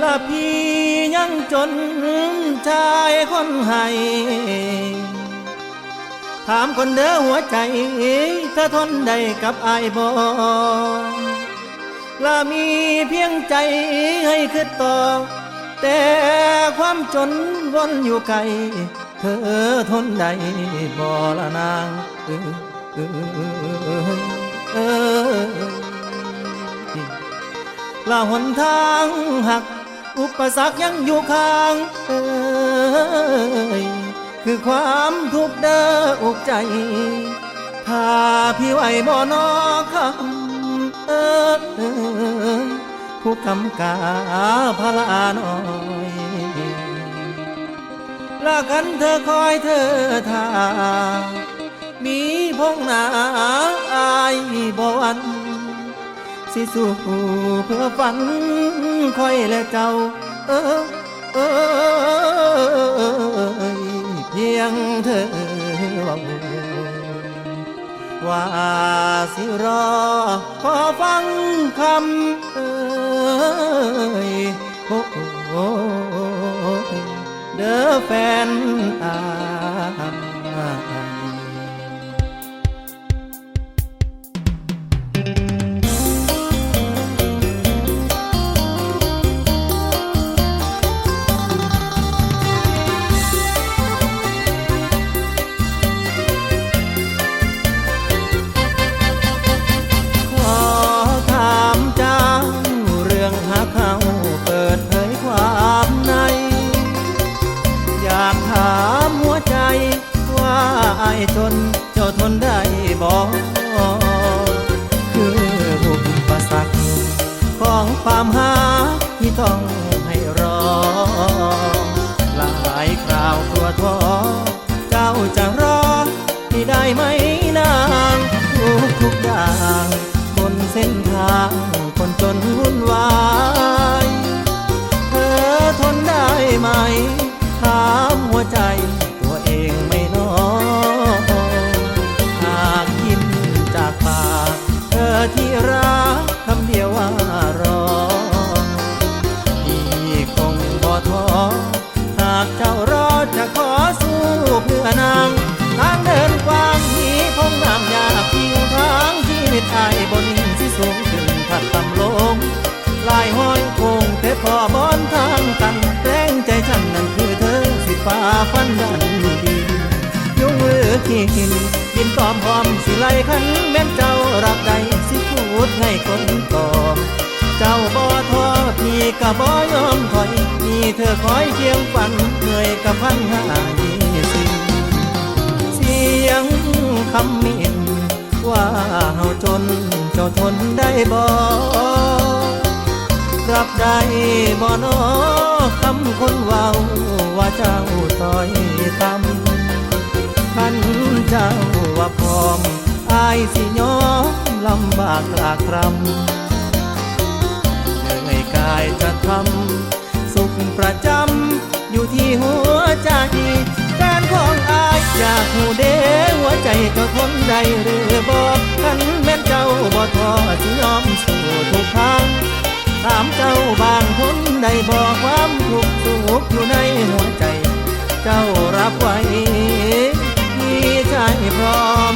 ละพี่ยังจนชายคนให้ถามคนเด้อหัวใจเธอทนได้กับอายบ่ละมีเพียงใจให้คิดต่อแต่ความจนวนอยู่ไกลเธอทนได้บ่ละนางละหนทางหักอุปสรรคยังอยู่ข้างคือความทุกข์เด้ออกใจ ถ้าพี่ไหวบ่นอคำผู้กำกาพลาน้อยละกันเธอคอยเธอท่ามีพงหนาอายบ่วันสิสู้เพื่อฝันคอยและเจ้าเพียงเธอว่าสิรอขอฟังคำเด้อแฟนอายจนเจ้าทนได้บ่คืออุปสรรคของความหาที่ต้องให้รอหลายคราวตัวท้อเจ้าจะรอที่ได้ไหมนางทุกอย่างบนเส้นทางคนจนวุ่นวายเธอทนได้ไหมถามหัวใจตัวเองไม่น้อยหากยิ้มจากปากเธอที่รักคำเดียวว่ารอพี่คงบ่ท้อหากเจ้ารอจะขอสู้เพื่อนางทางเดินกว้างมีพงน้ำยากพิงทางชีวิตอายบนหินที่สูงขึ้นถัดต่ำลงลายห้อยคงแต่พอบอนทางกันแรงใจฉันนั้นคือเธอสิฟ้าฟันดันดียุ่งหรือขี้หินบินตอมพร้อมสิไลขันแม่นเจ้ารับใดสิพูดให้คนตอบเจ้าบ่ท้อพี่ก็บ่ยอมถอยมีเธอคอยเคียงฝันเหนื่อยกับพันหา20เสียงคำมิ่นว่าเฮาจนเจ้าทนได้บ่รับได้บ่นอคำคนเว้าว่าเจ้าต้อยต่ำขันเจ้าว่าพร้อมอายสิยอมลำบากลากรำเหนื่อยกายจะทำสุขประจำอยู่ที่หัวใจแฟนของอายอยากหูเด้หัวใจเจ้าทนได้หรือบอกขันแม่นเจ้าบ่ท้อสิยอมสู้ทุกทางถามเจ้าบางคนได้บอกความทุกข์สุขอยู่ในหัวใจเจ้ารับไว้มีใจพร้อม